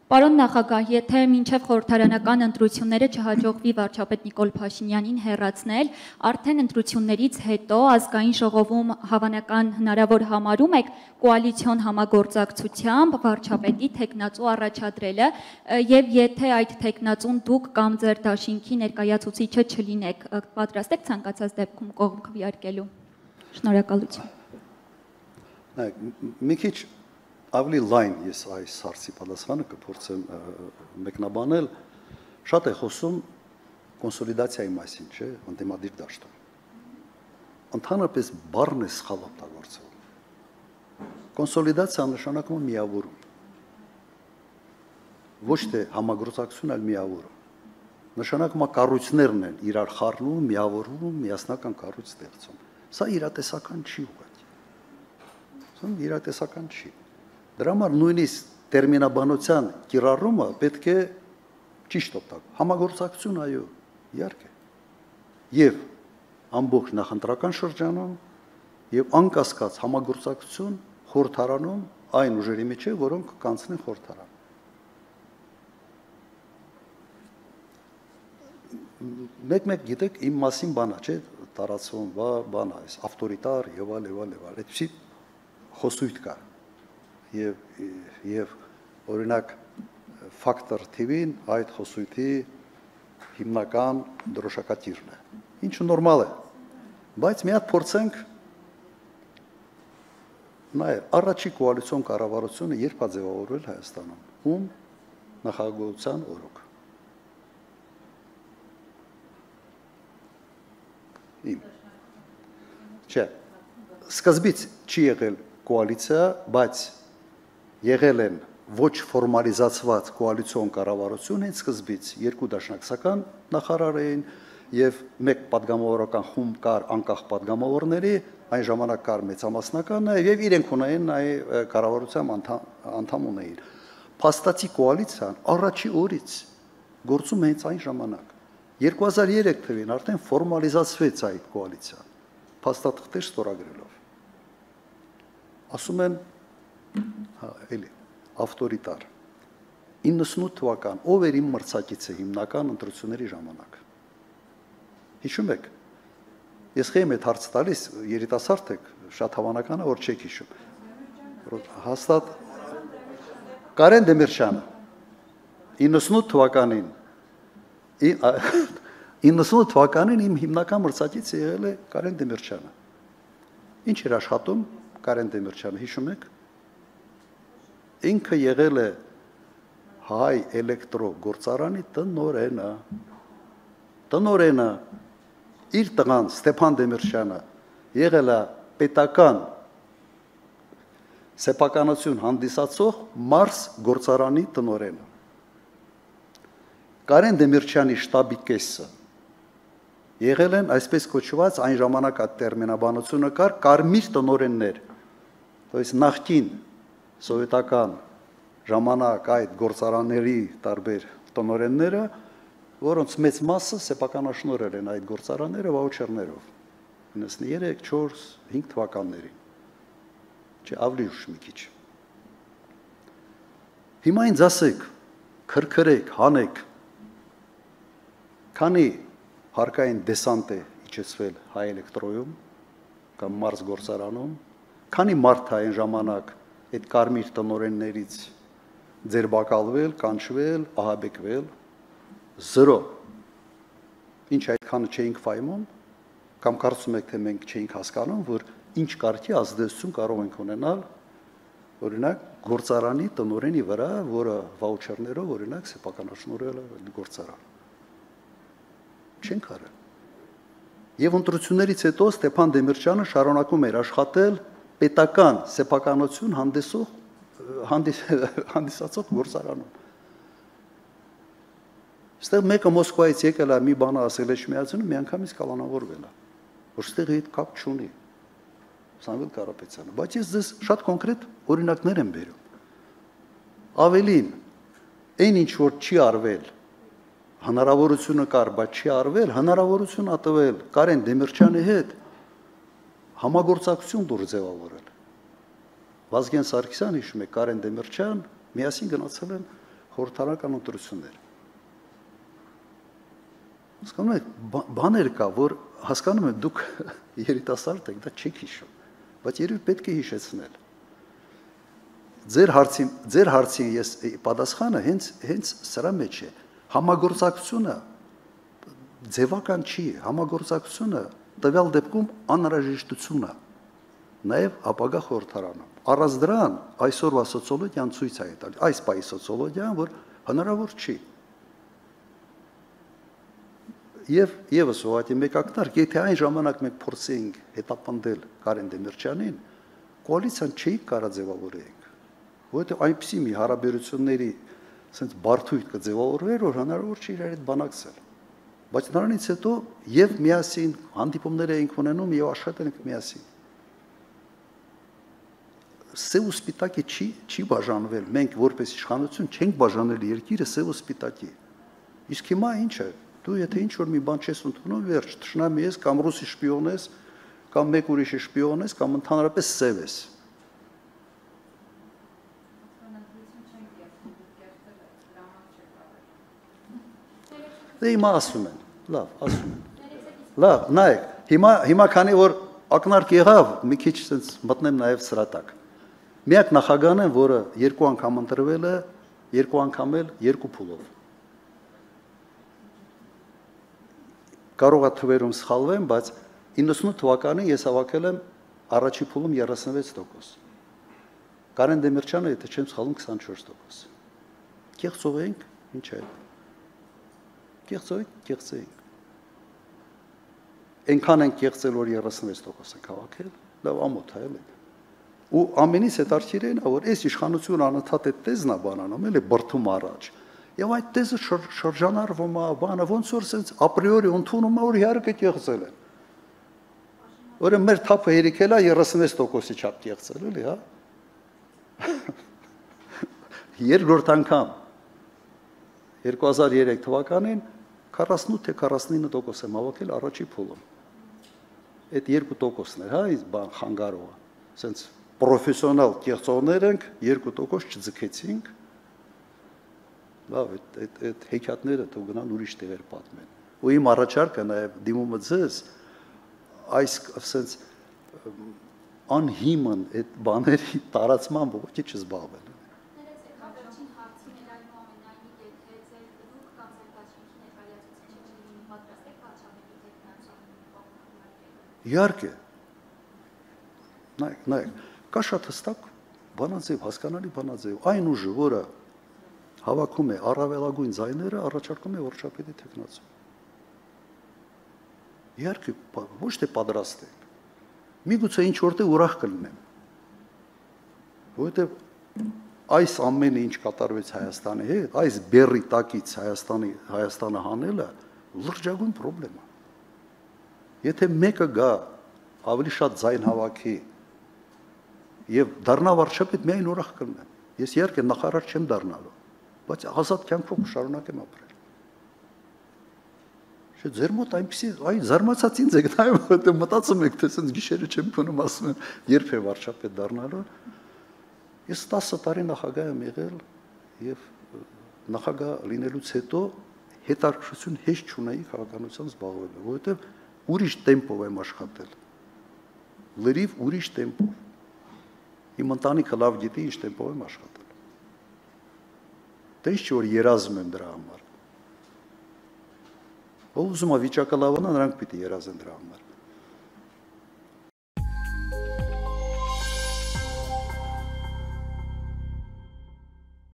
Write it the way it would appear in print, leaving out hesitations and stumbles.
Պարոն նախագահ, եթե մինչև խորհրդարանական ընտրությունները չհաջողվի վարչապետ Նիկոլ Փաշինյանին հեռացնել, արդեն ընտրություններից հետո ազգային ժողովում հավանական հնարավոր համարում եք կոալիցիոն համագործակցությամբ վարչապետի թեկնածու առաջադրելը, եւ եթե այդ թեկնածուն դուք կամ ձեր դաշինքի ներկայացուցիչը չլինեք, պատրաստ եք ցանկացած դեպքում կողմ քվեարկելու։ Շնորհակալություն։ Մի քիչ ավելի լայն ես այս հարցի պատասխանը կփորձեմ մեկնաբանել, շատ է խոսում կոնսոլիդացիայի մասին, չէ, ընդդիմադիր դաշտում։ Ընդհանրապես բառն է սխալ օգտագործվում։ Կոնսոլիդացիա նշանակում է միավորում։ Ոչ թե համագործակցություն, այլ միավորում։ Նշանակում է կառույցներն են իրար խառնում, միավորում, միասնական կառույց ստեղծում։ Սա իրատեսական չի ուղղակի։ Սա իրատեսական չի։ Դրա համար նույնիսկ տերմինաբանության կիրառումը պետք է ճիշտ օգտագործել։ Համագործակցություն, այո, իհարկե։ Եվ ամբողջ նախընտրական շրջանում եւ անկասկած համագործակցություն խորհրդարանում այն ուժերի միջև, որոնք կանցնեն խորհրդարան։ Մեկ գիտեք, իմ մասին բանա, չէ, տարածվում, բանա, այս ավտորիտար եւ այլ, այդպիսի խոսույթ կա։ Եվ օրինակ Factor TV-ն այդ խոսույթի հիմնական դրոշակատիրն է, ինչը նորմալ է, բայց մի հատ փորձենք նայել առաջի կոալիցիոն կառավարությունը երբ է ձևավորվել Հայաստանում, ում նախագահության օրոք։ Չէ, սկզբից չի եղել կոալիցիա, բայց եղել են ոչ ֆորմալիզացված կոալիցիոն կառավարություն հենց սկզբից, երկու դաշնակցական նախարար էին եւ մեկ падգամավորական խումբ կար անկախ падգամավորների, այն ժամանակ կար մեծամասնականն եւ իրենք ունեին այ կառավարության անդամ ունեին։ Փաստացի կոալիցիան առաջի օրից գործում է հենց այն ժամանակ։ 2003 թվին արդեն ֆորմալիզացվեց այդ կոալիցիան, փաստաթղթեր ստորագրելով։ Ասում են, էլի, ավտորիտար։ 98 թվական, ով էր իմ մրցակիցը հիմնական ընտրությունների ժամանակ։ Հիշում եք։ Ես խեմ այդ հարց տալիս, երիտասարդ եք, շատ հավանական է, որ չեք հիշում։ Հաստատ Կարեն Դեմիրճյանը 98 թվականին 98 թվականին իմ հիմնական մրցակիցը եղել է Կարեն Դեմիրճյանը։ Ինչ էր աշխատում Կարեն Դեմիրճյանը, հիշում եք։ Ինքը եղել է Հայ էլեկտրո գործարանի տնօրենը, իր տղան Ստեփան Դեմիրճյանը եղել է պետական սեփականություն հանդիսացող Մարս գործարանի տնօրենը։ Կարեն Դեմիրճյանի շտաբի կեսը եղել են այսպես կոչված այն ժամանակ այդ տերմինաբանությունը կար կարմիր տնօրեններ, то есть նախկին սովետական ժամանակ այդ գործարանների տարբեր տնօրենները, որոնց մեծ մասը սեփականաշնորհել են այդ գործարանները վաուչերներով 93, 4, 5 թվականներին։ Չէ, ավելի ուշ մի քիչ։ Հիմա ինձ ասեք, քրքրեք, հանեք, քանի հարկային դեսանտ է իջեցվել Հայ էլեկտրոյում կամ Մարս գործարանում, քանի մարդ այն ժամանակ այդ կարմիր տնօրեններից ձերբակալվել, կանչվել, ահաբեկվել, 0։ Ինչ այդքանը չէինք ֆայմում, կամ կարծում եք, թե մենք չէինք հասկանում, որ ինչ կարգի ազդեցություն կարող ենք ունենալ, օրինակ, գործարանի տնօրենի վրա, որը վաուչերներով, օրինակ, սեփականաշնորհել է գործարան։ Չենք արել։ Եվ ընտրություններից հետո Ստեփան Դեմիրճյանը շարունակում էր աշխատել պետական սեփականություն հանդիսացող գործարանում։ Ստեղ մեկը Մոսկվայից եկել է մի բան ասել է Շմիածյանը, միանգամից կալանավորվել է, որ ստեղ հետ կապ չունի Սամվել Կարապետյանը, բայց ես ձեզ շատ կոնկրետ օրինակներ եմ բերում։ Ավելին, այն ինչ որ չի արվել, հնարավորությունը կար, բայց չի արվել, հնարավորություն ա տվել Կարեն Դեմիրճյանի հետ համագործակցություն դուր ձևավորել։ Վազգեն Սարգսյան, հիշում եք, Կարեն Դեմիրճյան միասին գնացել են խորհրդարանական ընտրություններ։ Հասկանում եք, բաներ կա, որ հասկանում եմ դուք երիտասարդ եք, դա չեք հիշում, բայց երբ պետք է հիշեցնել։ Ձեր հարցին ես պատասխանը հենց սրա մեջ է։ Համագործակցությունը ձևական չի, համագործակցությունը տվյալ դեպքում անհրաժեշտություն է, նաև ապագա խորհրդարանում։ Առանց դրան այսօրվա սոցիոլոգիան ցույց է տալիս, այս պահի սոցիոլոգիան, որ հնարավոր չի։ Եվ եւս ուղղակի մեկ ակնարկ, եթե այն ժամանակ մենք փորձեինք հետապնդել Կարեն Դեմիրճյանին, կոալիցիան չի կարա ձևավորենք, որովհետեւ այնպիսի մի հարաբերությունների sense բարդույթ կձևավորվեր, որ հնարավոր չի իրար հետ բանակցել։ Բայց նրանից հետո եւ միասին հանդիպումներ էինք ունենում եւ աշխատել ենք միասին։ Սև ու սպիտակի չի բաժանվել, մենք որպես իշխանություն չենք բաժանել երկիրը սև ու սպիտակի։ Իսկ հիմա ինչ է։ Դու եթե ինչ-որ մի բան չես ընդունում, վերջ, թշնամի ես, կամ ռուսի շպիոն ես, կամ մեկ ուրիշի շպիոն ես, կամ ընդհանրապես սև ես։ Դե հիմա ասում են, լավ, ասում են։ Լավ, նայեք, հիմա քանի որ ակնարկ եղավ, մի քիչ sense մտնեմ նաև սրա տակ։ Միակ նախագահն են, որը երկու անգամ ընտրվել է, երկու անգամ էլ երկու փուլով։ Կարող է թվերում սխալվեմ, բայց 98 թվականին ես հավաքել եմ առաջի փուլում 36%։ Կարեն Դեմիրճյանը, եթե չեմ սխալվում, 24%։ Կեղծով ենք, ինչ է։ Կեղծեինք։ Այնքան են կեղծել, որ 36% ենք հավաքել, լավ ամոթ է, էլի։ Ու ամենից հետաքրքիրն է, որ այս իշխանությունը անընդհատ է տեզնա բանանում, էլի բրդում առաջ։ Եվ այդ տեզը շրջանառվում է, բանը ոնց որ sense ապրիորի ընդունում է, որ իհարկե կեղծել են։ Որը մեր թափը հերիքել է 36%-ի չափ կեղծել, էլի, հա։ Երկրորդ անգամ 2003 թվականին 48 թե 49% եմ հավաքել առաջի փուլում։ Այդ 2%-ն էր, հա, այս բան խանգարողը։ Sense պրոֆեսիոնալ կեղծողներ ենք, 2% չձգեցինք։ Լավ, այդ հեքիաթները թող գնան ուրիշ տեղեր պատմեն։ Ու իմ առաջարկը նաև դիմումը ձեզ այս sense անհիմն այդ բաների տարածման ողջի չզբաղվել։ Իհարկե։ Նայեք, կա շատ հստակ բանաձև, հասկանալի բանաձև, այն ուժը, որը հավաքում է առավելագույն ձայները, առաջարկում է վարչապետի թեկնածու։ Իհարկե, ոչ թե պատրաստ ենք։ Միգուցե ինչ որտեղ ուրախ կլինեմ։ Որովհետև այս ամենը ինչ կատարվեց Հայաստանի հետ, այս բեռի տակից Հայաստանը հանելը լրջագույն խնդրեմ է։ Եթե մեկը գա ավելի շատ ձայն հավաքի եւ դառնա վարչապետ, միայն ուրախ կլինեմ։ Ես իհարկե նախարար չեմ դառնալու, բայց ազատ կյանքով շարունակեմ ապրել։ Չէ, ձեր մոտ այնպեսի, այն զարմացած ինձ եք նայում, որտեղ մտածում եք, թե ասենց գիշերը չեմ փնում, ասում եմ, երբ է վարչապետ դառնալու։ Ես 10 տարի նախագահ եմ եղել եւ նախագահ լինելուց հետո հետաքրքրություն հեշտ չունեի քաղաքականությամբ զբաղվելու, որովհետեւ ուրիշ տեմպով եմ աշխատել։ Լրիվ ուրիշ տեմպով։ Իմ ընտանիքը լավ գիտի ինչ տեմպով եմ աշխատել։ Դե ինչ որ երազում եմ դրա համար։ Ով ուզում է վիճակը լավանա, նրանք պիտի երազեն դրա համար։